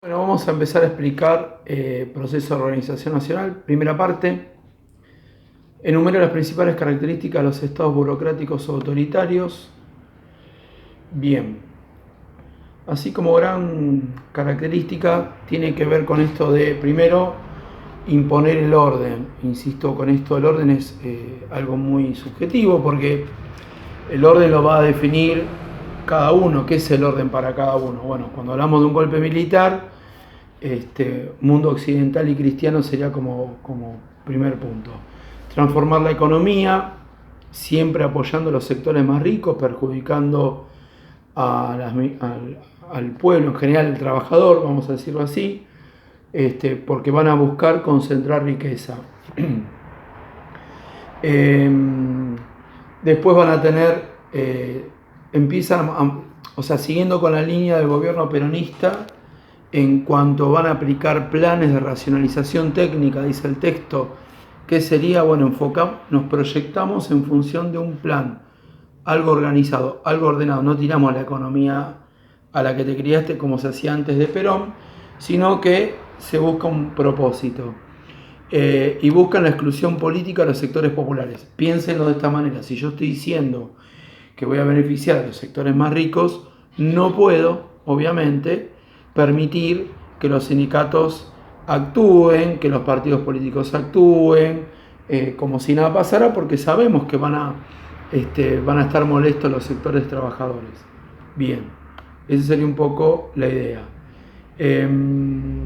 Bueno, vamos a empezar a explicar proceso de organización nacional. Primera parte, enumera las principales características de los estados burocráticos o autoritarios. Bien, así como gran característica tiene que ver con esto de, primero, imponer el orden. Insisto, con esto el orden es algo muy subjetivo porque el orden lo va a definir cada uno. ¿Qué es el orden para cada uno? Bueno, cuando hablamos de un golpe militar, mundo occidental y cristiano sería como primer punto. Transformar la economía, siempre apoyando a los sectores más ricos, perjudicando al pueblo en general, el trabajador, vamos a decirlo así, porque van a buscar concentrar riqueza. Después van a tener, siguiendo con la línea del gobierno peronista, en cuanto van a aplicar planes de racionalización técnica, dice el texto, que sería, bueno, nos proyectamos en función de un plan, algo organizado, algo ordenado, no tiramos la economía a la que te criaste como se hacía antes de Perón, sino que se busca un propósito. Y buscan la exclusión política de los sectores populares. Piénsenlo de esta manera: si yo estoy diciendo que voy a beneficiar a los sectores más ricos, no puedo, obviamente, permitir que los sindicatos actúen, que los partidos políticos actúen, como si nada pasara, porque sabemos que van a estar molestos los sectores trabajadores. Bien, esa sería un poco la idea.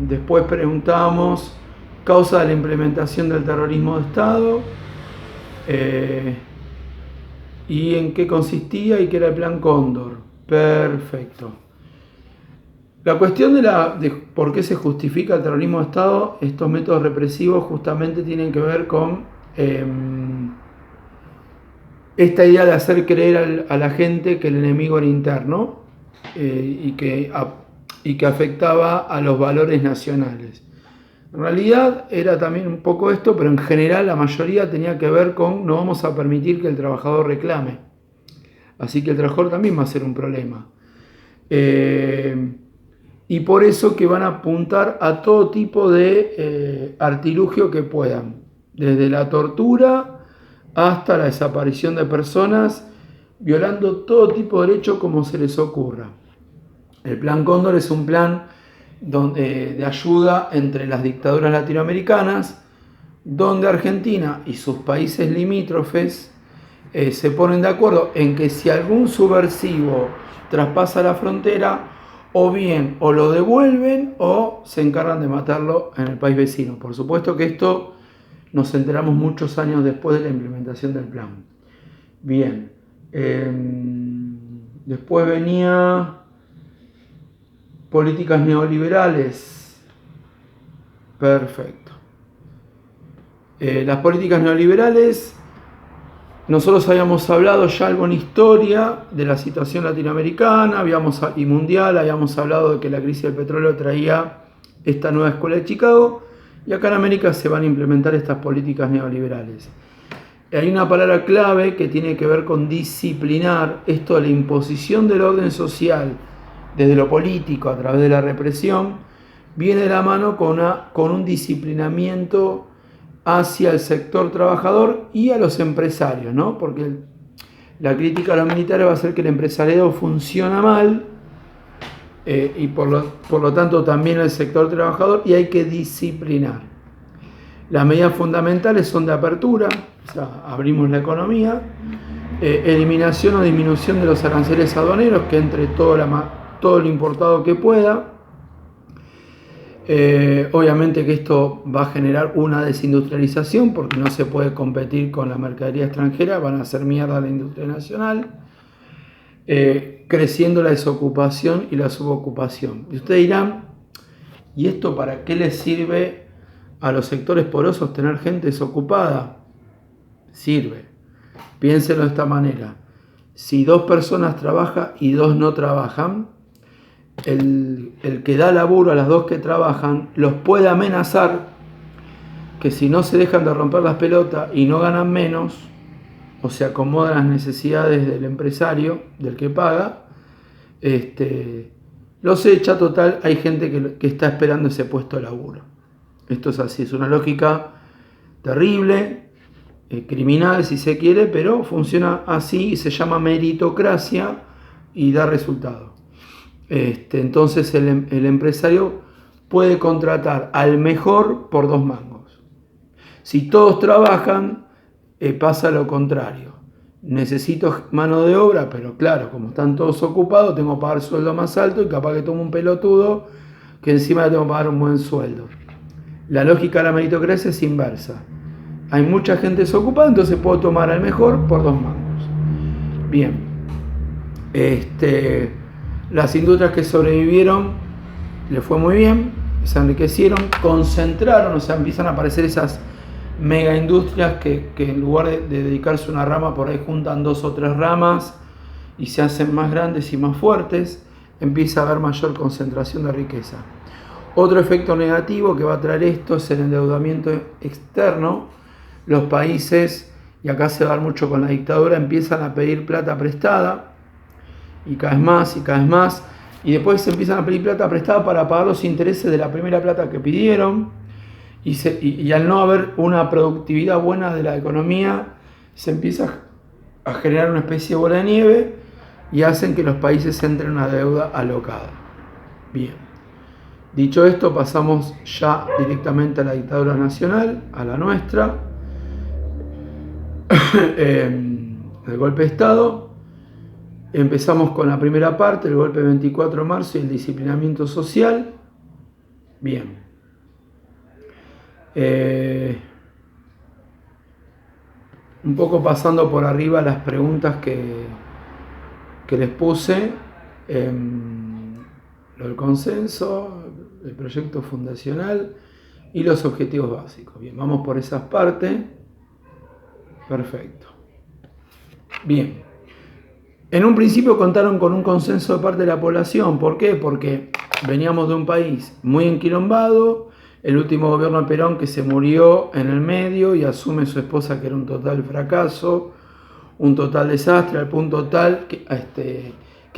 Después preguntamos causa de la implementación del terrorismo de Estado, y en qué consistía y qué era el Plan Cóndor. Perfecto. La cuestión de por qué se justifica el terrorismo de Estado, estos métodos represivos justamente tienen que ver con esta idea de hacer creer a la gente que el enemigo era interno, y que afectaba a los valores nacionales. En realidad era también un poco esto, pero en general la mayoría tenía que ver con no vamos a permitir que el trabajador reclame. Así que el trabajador también va a ser un problema. Y por eso que van a apuntar a todo tipo de artilugio que puedan, desde la tortura hasta la desaparición de personas, violando todo tipo de derechos como se les ocurra. El Plan Cóndor es un plan de ayuda entre las dictaduras latinoamericanas, donde Argentina y sus países limítrofes se ponen de acuerdo en que si algún subversivo traspasa la frontera, o bien o lo devuelven o se encargan de matarlo en el país vecino. Por supuesto que esto nos enteramos muchos años después de la implementación del plan. Bien, después venía políticas neoliberales. Perfecto. Las políticas neoliberales, nosotros habíamos hablado ya algo en historia de la situación latinoamericana y mundial, habíamos hablado de que la crisis del petróleo traía esta nueva escuela de Chicago, y acá en América se van a implementar estas políticas neoliberales. Hay una palabra clave que tiene que ver con disciplinar, esto de la imposición del orden social desde lo político a través de la represión, viene de la mano con un disciplinamiento hacia el sector trabajador y a los empresarios, ¿no? Porque la crítica a los militares va a ser que el empresariado funciona mal, y por lo tanto también el sector trabajador, y hay que disciplinar. Las medidas fundamentales son de apertura, o sea, abrimos la economía, eliminación o disminución de los aranceles aduaneros, que entre todo lo importado que pueda. Obviamente que esto va a generar una desindustrialización porque no se puede competir con la mercadería extranjera, van a hacer mierda a la industria nacional, creciendo la desocupación y la subocupación. Y ustedes dirán, ¿y esto para qué les sirve a los sectores porosos tener gente desocupada? Sirve. Piénsenlo de esta manera: si 2 personas trabajan y 2 no trabajan, el que da laburo a las 2 que trabajan los puede amenazar que si no se dejan de romper las pelotas y no ganan menos, o se acomodan las necesidades del empresario, del que paga, los echa, total, hay gente que está esperando ese puesto de laburo. Esto es así, es una lógica terrible, criminal si se quiere, pero funciona así y se llama meritocracia y da resultado. Entonces el empresario puede contratar al mejor por 2 mangos. Si todos trabajan, pasa lo contrario. Necesito mano de obra, pero claro, como están todos ocupados, tengo que pagar sueldo más alto y capaz que tomo un pelotudo que encima le tengo que pagar un buen sueldo. La lógica de la meritocracia es inversa. Hay mucha gente desocupada, entonces puedo tomar al mejor por 2 mangos. Bien. Las industrias que sobrevivieron les fue muy bien, se enriquecieron, concentraron, o sea, empiezan a aparecer esas mega industrias que en lugar de dedicarse a una rama, por ahí juntan 2 o 3 ramas y se hacen más grandes y más fuertes, empieza a haber mayor concentración de riqueza. Otro efecto negativo que va a traer esto es el endeudamiento externo. Los países, y acá se va a dar mucho con la dictadura, empiezan a pedir plata prestada y cada vez más, y después se empiezan a pedir plata prestada para pagar los intereses de la primera plata que pidieron, y al no haber una productividad buena de la economía, se empieza a generar una especie de bola de nieve y hacen que los países entren en una deuda alocada. Bien. Dicho esto, pasamos ya directamente a la dictadura nacional, a la nuestra, el golpe de Estado. Empezamos con la primera parte, el golpe del 24 de marzo y el disciplinamiento social. Bien. Un poco pasando por arriba las preguntas que les puse. Lo del consenso, el proyecto fundacional y los objetivos básicos. Bien, vamos por esas partes. Perfecto. Bien. En un principio contaron con un consenso de parte de la población. ¿Por qué? Porque veníamos de un país muy enquilombado, el último gobierno de Perón que se murió en el medio y asume su esposa que era un total fracaso, un total desastre, al punto tal que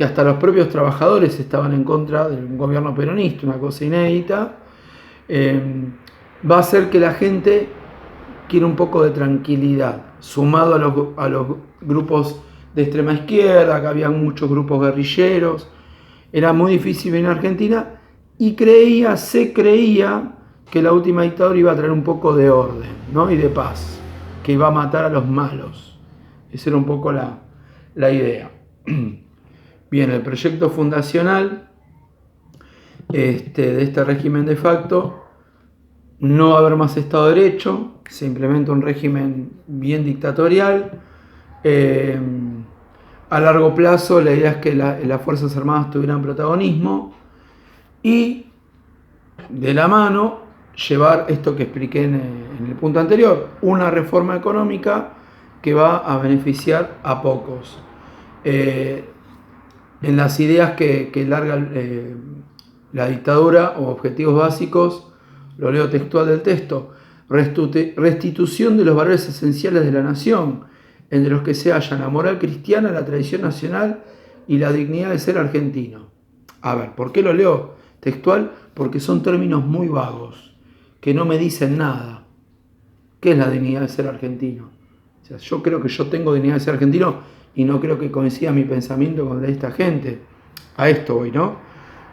hasta los propios trabajadores estaban en contra del gobierno peronista, una cosa inédita. Va a hacer que la gente quiera un poco de tranquilidad, sumado a los grupos de extrema izquierda, que había muchos grupos guerrilleros. Era muy difícil venir a Argentina y se creía que la última dictadura iba a traer un poco de orden, ¿no? Y de paz, que iba a matar a los malos. Esa era un poco la idea. Bien, el proyecto fundacional de este régimen de facto, no va a haber más Estado de Derecho, se implementa un régimen bien dictatorial. A largo plazo la idea es que las Fuerzas Armadas tuvieran protagonismo y de la mano llevar esto que expliqué en el punto anterior, una reforma económica que va a beneficiar a pocos. En las ideas que larga la dictadura o objetivos básicos, lo leo textual del texto: restitución de los valores esenciales de la nación, entre los que se hallan la moral cristiana, la tradición nacional y la dignidad de ser argentino. A ver, ¿por qué lo leo textual? Porque son términos muy vagos, que no me dicen nada. ¿Qué es la dignidad de ser argentino? O sea, yo creo que yo tengo dignidad de ser argentino y no creo que coincida mi pensamiento con el de esta gente. A esto voy, ¿no?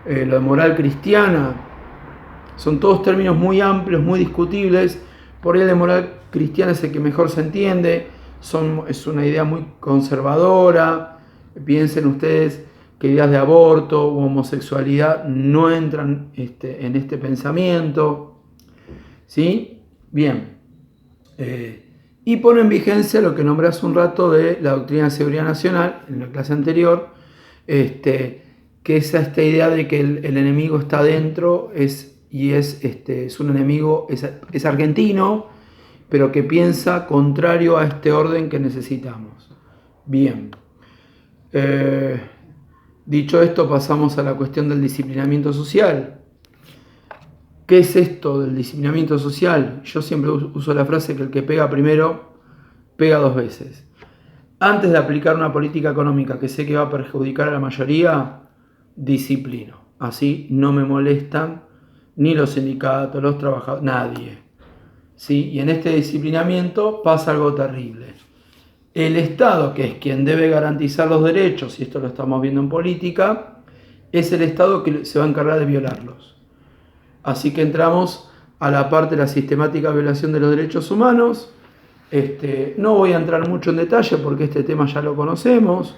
Lo de moral cristiana, son todos términos muy amplios, muy discutibles. Por ahí el de moral cristiana es el que mejor se entiende. Es una idea muy conservadora. Piensen ustedes que ideas de aborto o homosexualidad no entran en este pensamiento. ¿Sí? Bien. Y pone en vigencia lo que nombré hace un rato de la doctrina de seguridad nacional, en la clase anterior, que es esta idea de que el enemigo está adentro, es un enemigo, es argentino, pero que piensa contrario a este orden que necesitamos. Bien. Dicho esto, pasamos a la cuestión del disciplinamiento social. ¿Qué es esto del disciplinamiento social? Yo siempre uso la frase que el que pega primero, pega 2 veces. Antes de aplicar una política económica que sé que va a perjudicar a la mayoría, disciplino. así no me molestan ni los sindicatos, los trabajadores, nadie. ¿Sí? Y en este disciplinamiento pasa algo terrible. El Estado, que es quien debe garantizar los derechos, y esto lo estamos viendo en política, es el Estado que se va a encargar de violarlos. Así que entramos a la parte de la sistemática violación de los derechos humanos. No voy a entrar mucho en detalle porque este tema ya lo conocemos.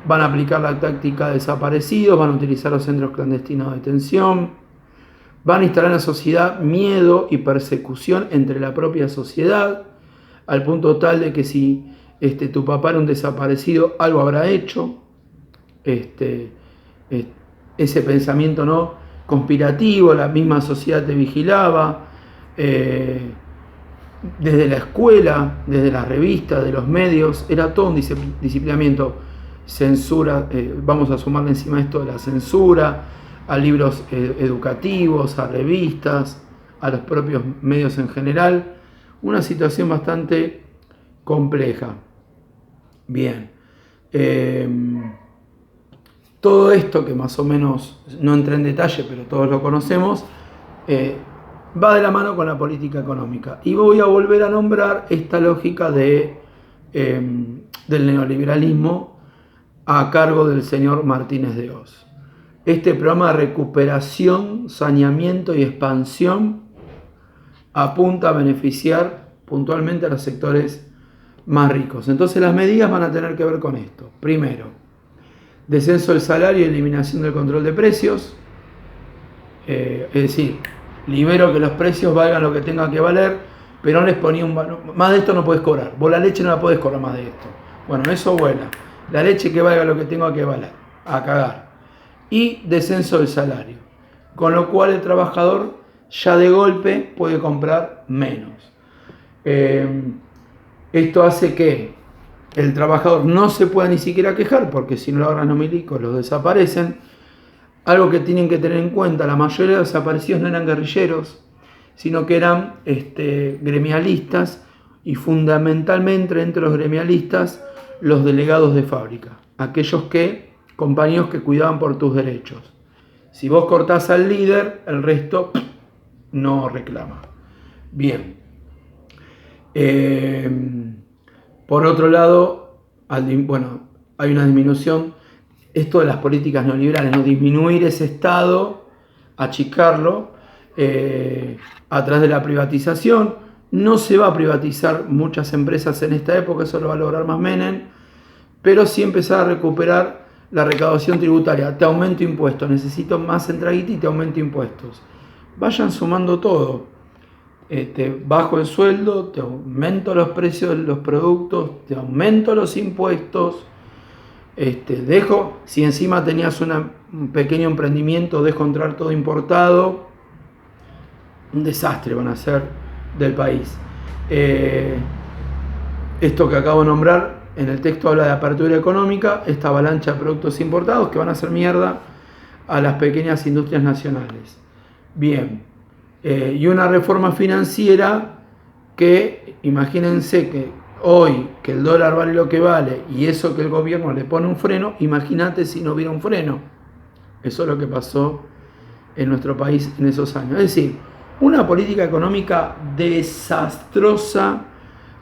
Van a aplicar la táctica de desaparecidos, van a utilizar los centros clandestinos de detención, van a instalar en la sociedad miedo y persecución entre la propia sociedad, al punto tal de que si tu papá era un desaparecido, algo habrá hecho. Ese pensamiento no conspirativo, la misma sociedad te vigilaba, desde la escuela, desde las revistas, de los medios, era todo un disciplinamiento. Censura, vamos a sumarle encima esto de la censura, a libros educativos, a revistas, a los propios medios en general. Una situación bastante compleja. Bien. Todo esto, que más o menos no entré en detalle, pero todos lo conocemos, va de la mano con la política económica. Y voy a volver a nombrar esta lógica del neoliberalismo a cargo del señor Martínez de Hoz. Este programa de recuperación, saneamiento y expansión apunta a beneficiar puntualmente a los sectores más ricos. Entonces las medidas van a tener que ver con esto. Primero, descenso del salario y eliminación del control de precios. Es decir, libero que los precios valgan lo que tengan que valer, pero no les ponía un valor. Más de esto no puedes cobrar. Vos la leche no la podés cobrar más de esto. Bueno, eso vuela. La leche que valga lo que tenga que valer. A cagar. Y descenso del salario. Con lo cual el trabajador ya de golpe puede comprar menos. Esto hace que el trabajador no se pueda ni siquiera quejar, porque si no lo agarran los milicos los desaparecen. Algo que tienen que tener en cuenta: la mayoría de los desaparecidos no eran guerrilleros, sino que eran gremialistas, y fundamentalmente entre los gremialistas los delegados de fábrica, aquellos compañeros que cuidaban por tus derechos. Si vos cortás al líder, el resto no reclama. Bien. Por otro lado, hay una disminución. Esto de las políticas neoliberales, ¿no? Disminuir ese Estado, achicarlo a través de la privatización. No se va a privatizar muchas empresas en esta época, eso lo va a lograr más Menem, pero sí empezar a recuperar la recaudación tributaria. Te aumento impuestos, necesito más entraguita y te aumento impuestos. Vayan sumando todo. Bajo el sueldo, te aumento los precios de los productos, te aumento los impuestos. Si encima tenías un pequeño emprendimiento, dejo entrar todo importado. Un desastre van a ser del país. Esto que acabo de nombrar en el texto habla de apertura económica, esta avalancha de productos importados que van a hacer mierda a las pequeñas industrias nacionales. Bien, y una reforma financiera que, imagínense que hoy, que el dólar vale lo que vale, y eso que el gobierno le pone un freno, imagínate si no hubiera un freno. Eso es lo que pasó en nuestro país en esos años. Es decir, una política económica desastrosa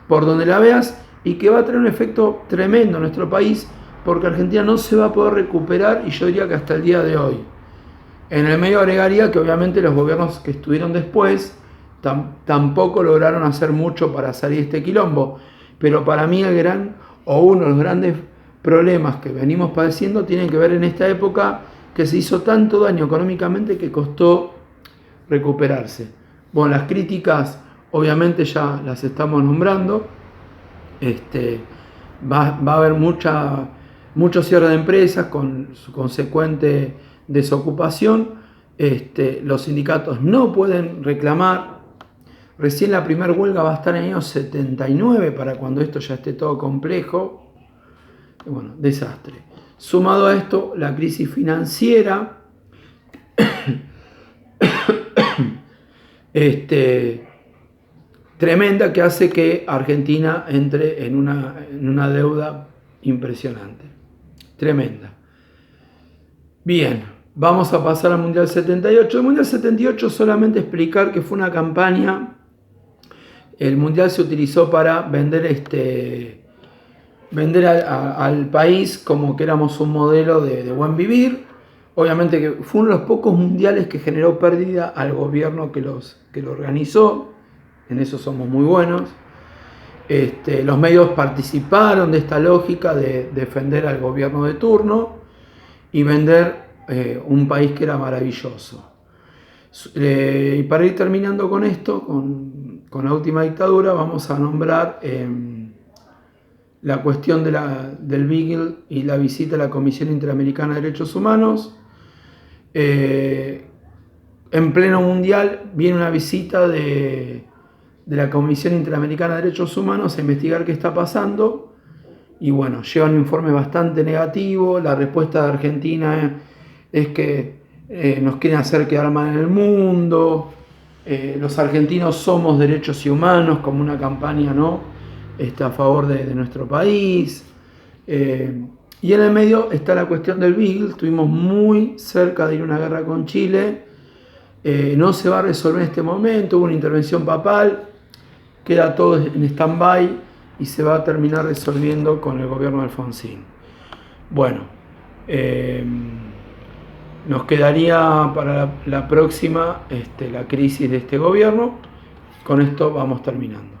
por donde la veas, y que va a tener un efecto tremendo en nuestro país, porque Argentina no se va a poder recuperar, y yo diría que hasta el día de hoy. En el medio agregaría que obviamente los gobiernos que estuvieron después tampoco lograron hacer mucho para salir de este quilombo, pero para mí uno de los grandes problemas que venimos padeciendo tiene que ver en esta época, que se hizo tanto daño económicamente que costó recuperarse. Bueno, las críticas obviamente ya las estamos nombrando. Va a haber mucho cierre de empresas con su consecuente desocupación. Los sindicatos no pueden reclamar. Recién la primera huelga va a estar en el año 79, para cuando esto ya esté todo complejo. Bueno, desastre. Sumado a esto, la crisis financiera, tremenda, que hace que Argentina entre en una deuda impresionante. Tremenda. Bien, Vamos a pasar al Mundial 78. El Mundial 78, solamente explicar que fue una campaña. El Mundial se utilizó para vender al país como que éramos un modelo de buen vivir. Obviamente que fue uno de los pocos mundiales que generó pérdida al gobierno que lo organizó. En eso somos muy buenos. Los medios participaron de esta lógica de defender al gobierno de turno y vender un país que era maravilloso. Y para ir terminando con esto, con la última dictadura, vamos a nombrar la cuestión del Beagle y la visita a la Comisión Interamericana de Derechos Humanos. En pleno mundial viene una visita de la Comisión Interamericana de Derechos Humanos a investigar qué está pasando. Y bueno, lleva un informe bastante negativo. La respuesta de Argentina es que nos quieren hacer quedar mal en el mundo. Los argentinos somos derechos y humanos, como una campaña, ¿no? A favor de nuestro país. Y en el medio está la cuestión del Beagle. Estuvimos muy cerca de ir a una guerra con Chile. No se va a resolver en este momento. Hubo una intervención papal. Queda todo en stand-by y se va a terminar resolviendo con el gobierno de Alfonsín. Bueno, nos quedaría para la próxima la crisis de este gobierno. Con esto vamos terminando.